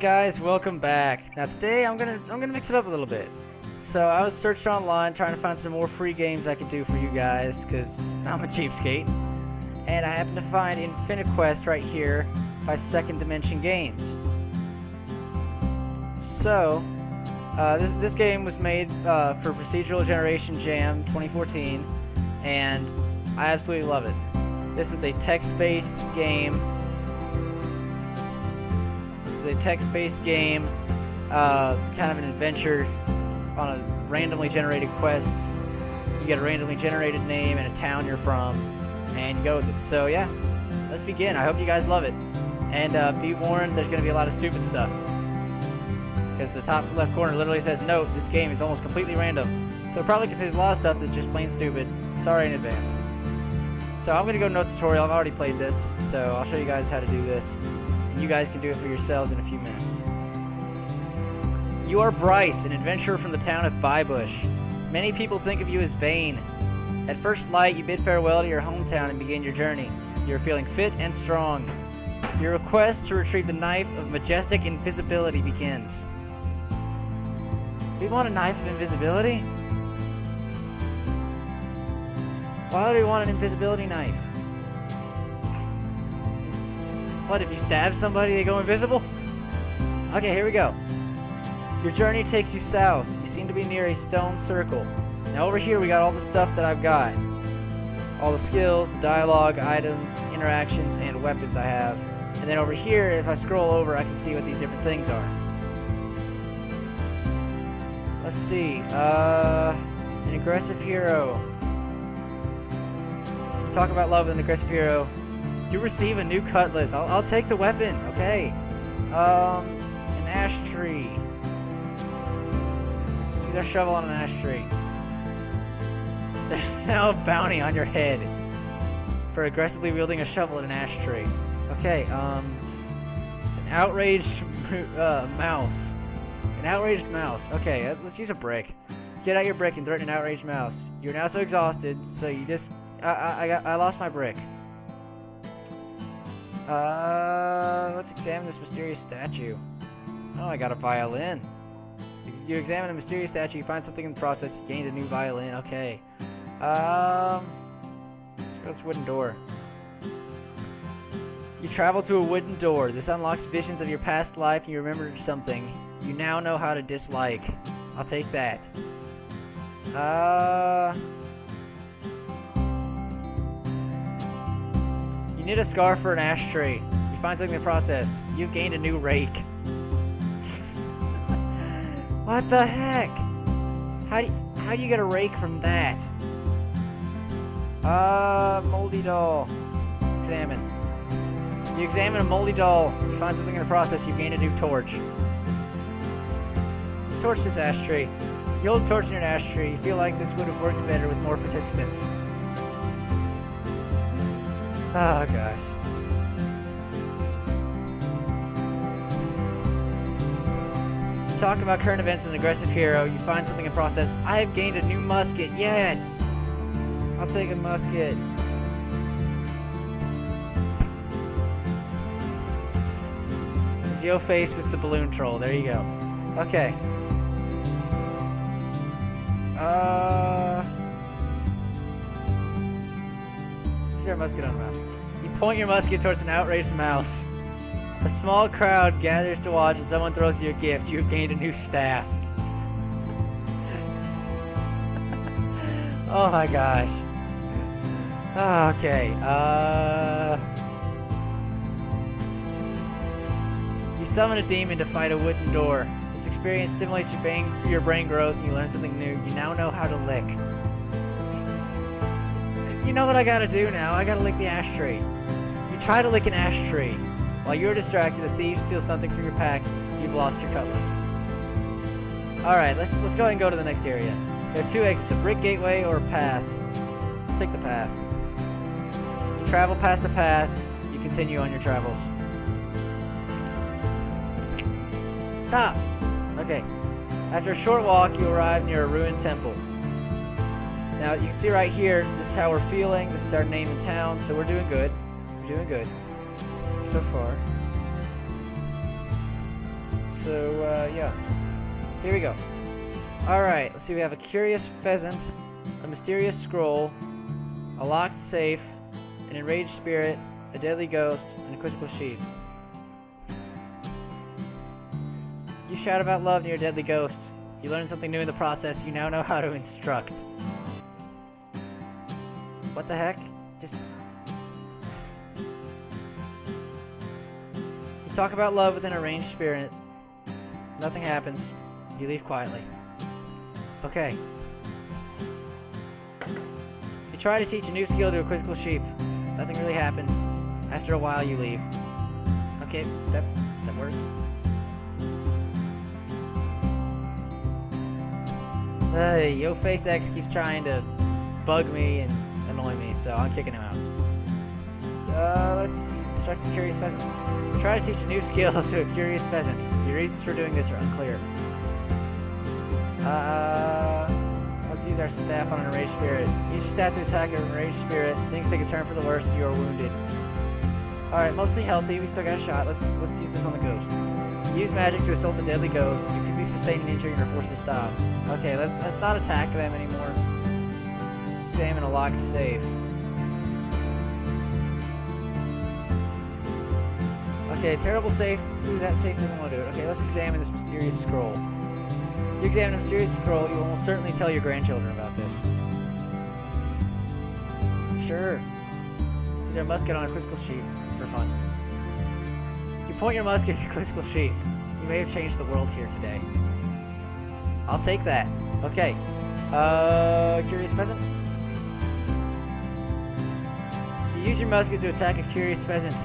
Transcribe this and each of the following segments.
guys, welcome back. Now today I'm gonna mix it up a little bit. So I was searching online trying to find some more free games I could do for you guys, because I'm a cheapskate. And I happened to find Infini-Quest right here by Second Dimension Games. So this game was made for Procedural Generation Jam 2014, and I absolutely love it. This is a text-based game. A text-based game, kind of an adventure on a randomly generated quest. You get a randomly generated name and a town you're from, and you go with it. So yeah, let's begin. I hope you guys love it, and be warned, there's going to be a lot of stupid stuff, because the top left corner literally says, note, this game is almost completely random. So it probably contains a lot of stuff that's just plain stupid. Sorry in advance. So I'm going to go no tutorial. I've already played this, so I'll show you guys how to do this. You guys can do it for yourselves in a few minutes. You are Bryce, an adventurer from the town of Bybush. Many people think of you as vain. At first light, you bid farewell to your hometown and begin your journey. You are feeling fit and strong. Your quest to retrieve the knife of majestic invisibility begins. We want a knife of invisibility? Why do we want an invisibility knife? What, if you stab somebody, they go invisible? Okay, here we go. Your journey takes you south. You seem to be near a stone circle. Now over here we got all the stuff that I've got. All the skills, the dialogue, items, interactions, and weapons I have. And then over here, if I scroll over, I can see what these different things are. Let's see. An aggressive hero. We talk about love with an aggressive hero. You receive a new cutlass. I'll take the weapon. Okay. An ash tree. Let's use our shovel on an ash tree. There's now a bounty on your head for aggressively wielding a shovel at an ash tree. Okay. An outraged mouse. An outraged mouse. Okay. Let's use a brick. Get out your brick and threaten an outraged mouse. You're now so exhausted, so you just. I lost my brick. Let's examine this mysterious statue. Oh, I got a violin. You examine a mysterious statue, you find something in the process, you gained a new violin. Okay. Let's go to this wooden door. You travel to a wooden door. This unlocks visions of your past life and you remember something. You now know how to dislike. I'll take that. You knit a scarf for an ashtray. You find something in the process. You've gained a new rake. What the heck? How do you get a rake from that? Moldy doll. Examine. You examine a moldy doll. You find something in the process. You've gained a new torch. Let's torch this ashtray. You hold a torch in an ashtray. You feel like this would have worked better with more participants. Oh gosh. You talk about current events and an aggressive hero. You find something in process. I have gained a new musket. Yes! I'll take a musket. It's your face with the balloon troll. There you go. Okay. Your musket on a mouse. You point your musket towards an outraged mouse. A small crowd gathers to watch and someone throws you a gift. You have gained a new staff. Oh my gosh. Okay. You summon a demon to fight a wooden door. This experience stimulates your brain growth and you learn something new. You now know how to lick. You know what I gotta do now? I gotta lick the ashtray. You try to lick an ashtray. While you're distracted, a thief steals something from your pack. You've lost your cutlass. Alright, let's go ahead and go to the next area. There are two exits, a brick gateway or a path. Let's take the path. You travel past the path, you continue on your travels. Stop! Okay. After a short walk, you arrive near a ruined temple. Now, you can see right here, this is how we're feeling, this is our name in town, so we're doing good. We're doing good. So far. So, yeah. Here we go. Alright, let's see. We have a curious pheasant, a mysterious scroll, a locked safe, an enraged spirit, a deadly ghost, and a quizzical sheep. You shout about love near a deadly ghost. You learn something new in the process. You now know how to instruct. What the heck? Just... You talk about love with an arranged spirit. Nothing happens. You leave quietly. Okay. You try to teach a new skill to a quizzical sheep. Nothing really happens. After a while, you leave. Okay, that works. Yo Face X keeps trying to bug me and annoy me, so I'm kicking him out. Let's instruct a curious pheasant. Try to teach a new skill to a curious pheasant. Your reasons for doing this are unclear. Let's use our staff on an enraged spirit. Use your staff to attack an enraged spirit. Things take a turn for the worse and you are wounded. Alright, mostly healthy. We still got a shot. Let's use this on the ghost. Use magic to assault the deadly ghost. You could be sustained an injury and are forced to stop. Okay, let's not attack them anymore. Examine a locked safe. Okay, terrible safe. Ooh, that safe doesn't want to do it. Okay, let's examine this mysterious scroll. You examine a mysterious scroll, you will almost certainly tell your grandchildren about this. Sure. See their musket on a quizzical sheep for fun. You point your musket at a quizzical sheep. You may have changed the world here today. I'll take that. Okay. Curious pheasant? You use your musket to attack a curious pheasant.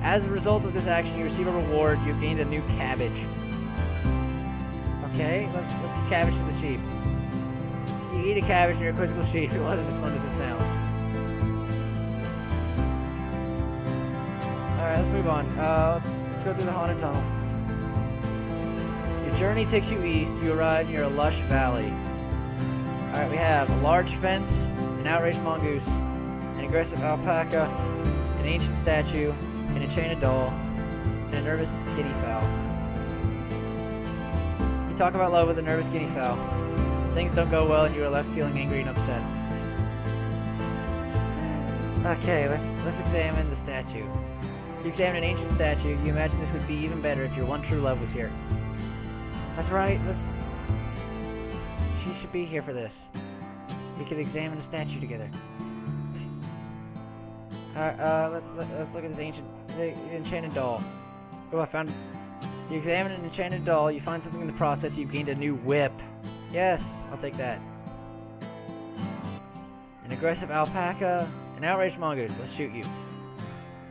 As a result of this action, you receive a reward. You've gained a new cabbage. Okay, let's give cabbage to the sheep. You eat a cabbage and you're a quizzical sheep. It wasn't as fun as it sounds. Alright, let's move on. Let's go through the haunted tunnel. Your journey takes you east. You arrive near a lush valley. Alright, we have a large fence, an outraged mongoose, an aggressive alpaca, an ancient statue, an enchanted doll, and a nervous guinea fowl. You talk about love with a nervous guinea fowl. Things don't go well and you are left feeling angry and upset. Okay, let's examine the statue. You examine an ancient statue. You imagine this would be even better if your one true love was here. That's right, she should be here for this. We could examine the statue together. Alright, let's look at this enchanted doll. Oh, I found... You examine an enchanted doll, you find something in the process, you've gained a new whip. Yes, I'll take that. An aggressive alpaca, an outraged mongoose, let's shoot you.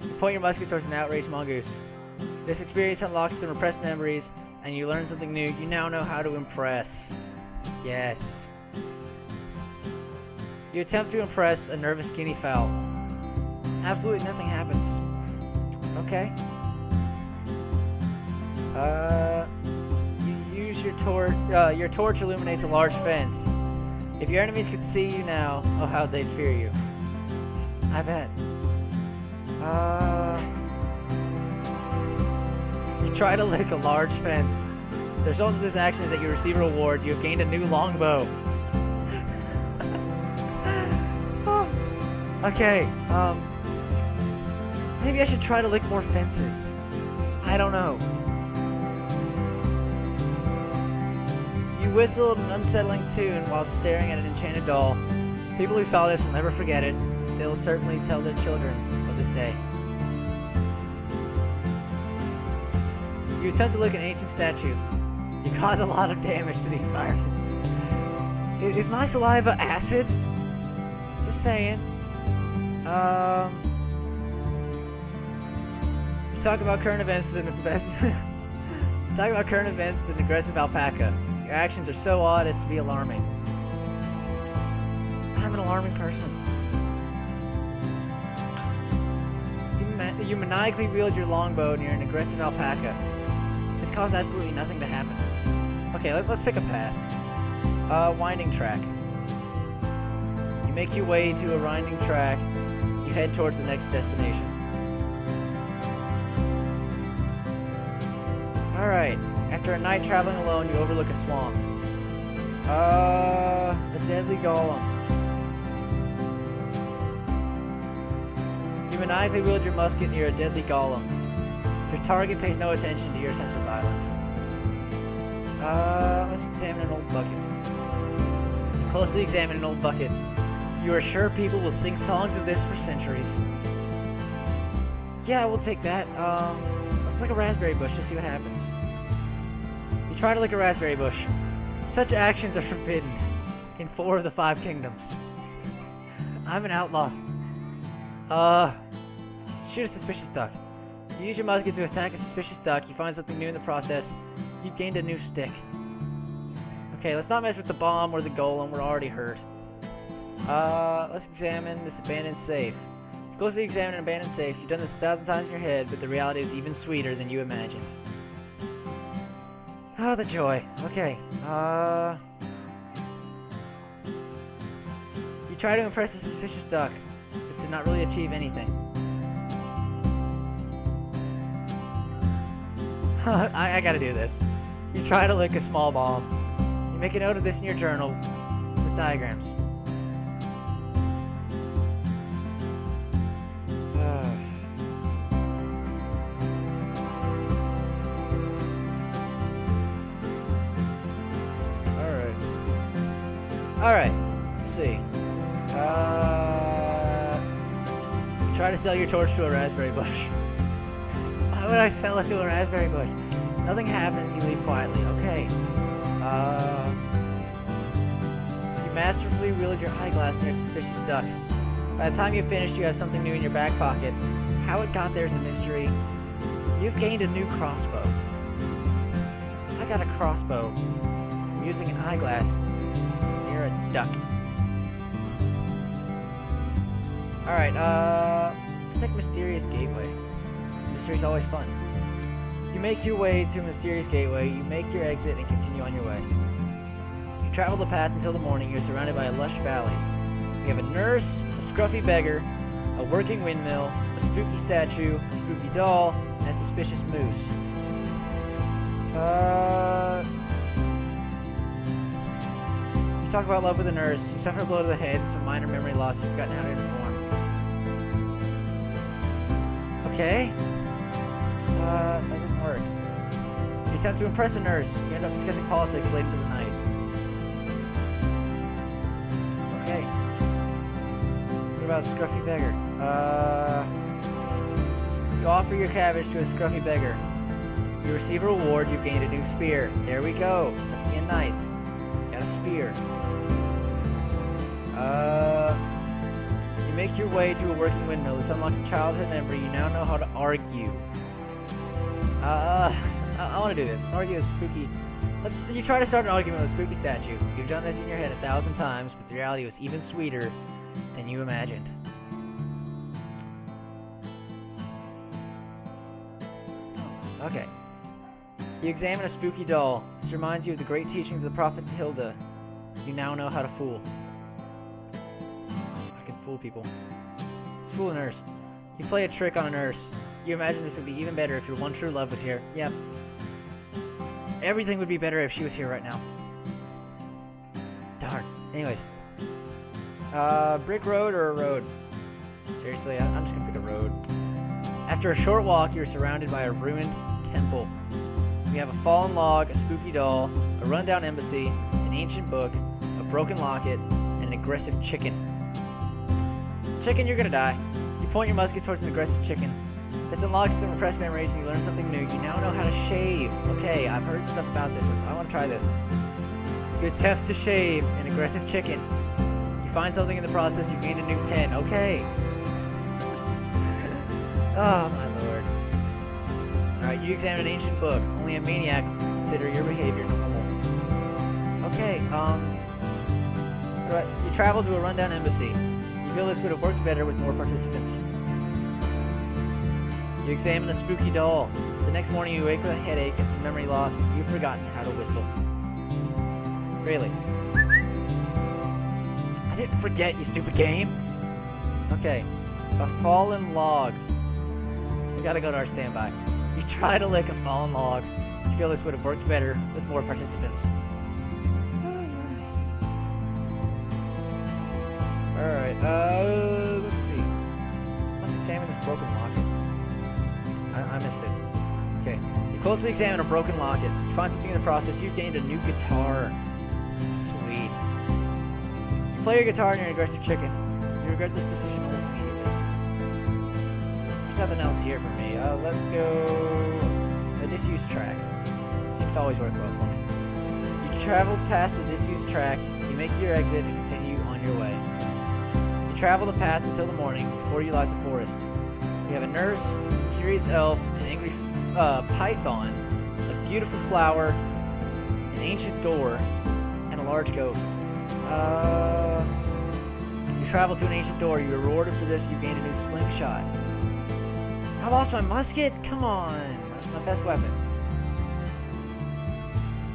You point your musket towards an outraged mongoose. This experience unlocks some repressed memories, and you learn something new. You now know how to impress. Yes. You attempt to impress a nervous guinea fowl. Absolutely nothing happens. Okay. You use your torch. Your torch illuminates a large fence. If your enemies could see you now, oh how they'd fear you. I bet. You try to lick a large fence. The result of this action is that you receive a reward. You have gained a new longbow. Okay, maybe I should try to lick more fences. I don't know. You whistled an unsettling tune while staring at an enchanted doll. People who saw this will never forget it. They will certainly tell their children of this day. You attempt to lick an ancient statue. You cause a lot of damage to the environment. Is my saliva acid? Just saying. You talk about current events with an aggressive alpaca. Your actions are so odd as to be alarming. I'm an alarming person. You maniacally wield your longbow near an aggressive alpaca. This caused absolutely nothing to happen. Okay, let's pick a path. Winding track. You make your way to a winding track. You head towards the next destination. Alright, after a night traveling alone, you overlook a swamp. A deadly golem. You maniacally wield your musket near a deadly golem. Your target pays no attention to your attempts at violence. Let's examine an old bucket. You closely examine an old bucket. You are sure people will sing songs of this for centuries. Yeah, we'll take that. Let's lick a raspberry bush to see what happens. You try to lick a raspberry bush. Such actions are forbidden in 4 of the 5 kingdoms. I'm an outlaw. Shoot a suspicious duck. You use your musket to attack a suspicious duck. You find something new in the process. You gained a new stick. Okay, let's not mess with the bomb or the golem. We're already hurt. Let's examine this abandoned safe. You closely examine an abandoned safe. You've done this 1,000 times in your head, but the reality is even sweeter than you imagined. Oh, the joy. Okay. You try to impress the suspicious duck. This did not really achieve anything. I gotta do this. You try to lick a small bomb. You make a note of this in your journal with diagrams. Alright, let's see. You try to sell your torch to a raspberry bush. Why would I sell it to a raspberry bush? Nothing happens, you leave quietly. Okay. You masterfully wield your eyeglass near a suspicious duck. By the time you've finished, you have something new in your back pocket. How it got there is a mystery. You've gained a new crossbow. I got a crossbow from using an eyeglass near a duck. Alright, let's take Mysterious Gateway. Mystery's always fun. You make your way to a mysterious gateway, you make your exit, and continue on your way. You travel the path until the morning. You're surrounded by a lush valley. You have a nurse, a scruffy beggar, a working windmill, a spooky statue, a spooky doll, and a suspicious moose. You talk about love with a nurse. You suffer a blow to the head, some minor memory loss. You've forgotten how to inform. Okay. That didn't work. You attempt to impress a nurse. You end up discussing politics late into the night. Okay. What about a scruffy beggar? You offer your cabbage to a scruffy beggar. You receive a reward. You gained a new spear. There we go. That's being nice. Got a spear. You make your way to a working windmill. This unlocks a childhood memory. You now know how to argue. I want to do this. Let's argue with spooky. You try to start an argument with a spooky statue. You've done this in your head 1,000 times, but the reality was even sweeter than you imagined. Okay. You examine a spooky doll. This reminds you of the great teachings of the prophet Hilda. You now know how to fool. I can fool people. Let's fool a nurse. You play a trick on a nurse. You imagine this would be even better if your one true love was here. Yep. Everything would be better if she was here right now. Darn. Anyways. Brick road or a road? Seriously, I'm just gonna pick a road. After a short walk, you're surrounded by a ruined temple. We have a fallen log, a spooky doll, a rundown embassy, an ancient book, a broken locket, and an aggressive chicken. Chicken, you're gonna die. You point your musket towards an aggressive chicken. This unlocks some repressed memories and you learn something new. You now know how to shave. Okay, I've heard stuff about this one, so I want to try this. You attempt to shave an aggressive chicken. You find something in the process, you gain a new pen. Okay. Oh, my lord. Alright, you examine an ancient book. Only a maniac would consider your behavior normal. Okay, you travel to a rundown embassy. You feel this would have worked better with more participants. You examine a spooky doll. The next morning you wake with a headache and some memory loss. You've forgotten how to whistle. Really? I didn't forget, you stupid game. Okay. A fallen log. We gotta go to our standby. You try to lick a fallen log. You feel this would have worked better with more participants. Alright, let's see. Let's examine this broken locket. I missed it. Okay. You closely examine a broken locket. You find something in the process. You've gained a new guitar. Sweet. You play your guitar and you're an aggressive chicken. You regret this decision almost immediately. There's nothing else here for me. Let's go... a disused track. Seems to always work well for me. You travel past the disused track. You make your exit and continue on your way. You travel the path until the morning. Before you lies a forest. You have a nurse, a curious elf, an angry python, a beautiful flower, an ancient door, and a large ghost. You travel to an ancient door. You're rewarded for this. You gain a new slingshot. I lost my musket? Come on. That's my best weapon.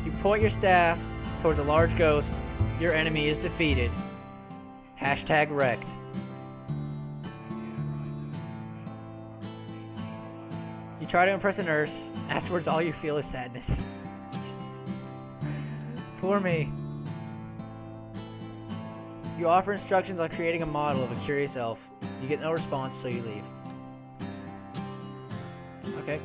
You point your staff towards a large ghost. Your enemy is defeated. Hashtag wrecked. You try to impress a nurse. Afterwards, all you feel is sadness. Poor me. You offer instructions on creating a model of a curious elf. You get no response, so you leave. Okay.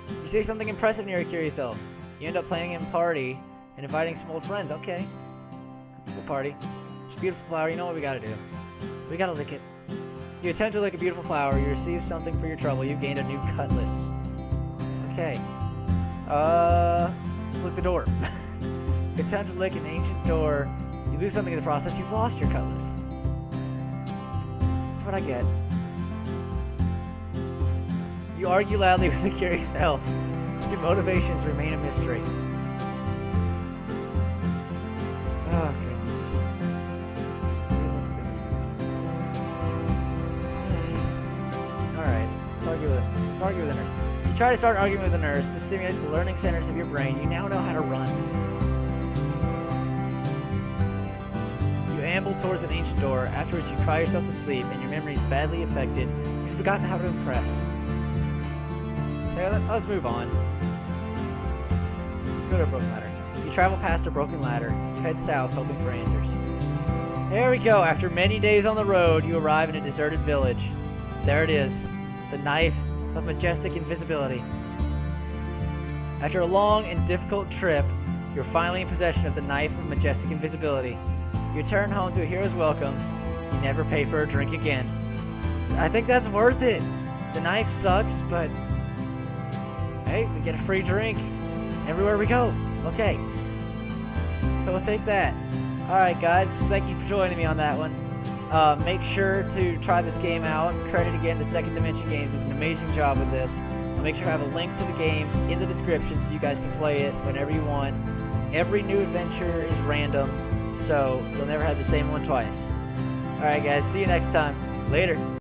You say something impressive near a curious elf. You end up playing in a party and inviting some old friends. Okay. Cool party. It's a beautiful flower. You know what we gotta do. We gotta lick it. You attempt to lick a beautiful flower. You receive something for your trouble. You've gained a new cutlass. Okay. Let's lick the door. You attempt to lick an ancient door. You lose something in the process. You've lost your cutlass. That's what I get. You argue loudly with the curious elf. Your motivations remain a mystery. Oh, goodness. Goodness. Alright, let's argue with the nurse. You try to start arguing with the nurse. This stimulates the learning centers of your brain. You now know how to run. You amble towards an ancient door. Afterwards, you cry yourself to sleep, and your memory is badly affected. You've forgotten how to impress. So let's move on. Let's go to a broken ladder. You travel past a broken ladder. You head south, hoping for answers. There we go. After many days on the road, you arrive in a deserted village. There it is. The knife of majestic invisibility. After a long and difficult trip, you're finally in possession of the knife of majestic invisibility. You return home to a hero's welcome. You never pay for a drink again. I think that's worth it. The knife sucks, but hey, we get a free drink everywhere we go. Okay. So we'll take that. Alright guys, thank you for joining me on that one. Make sure to try this game out. Credit again to Second Dimension Games. Did an amazing job with this. I'll make sure I have a link to the game in the description so you guys can play it whenever you want. Every new adventure is random, so you'll never have the same one twice. Alright guys, see you next time. Later.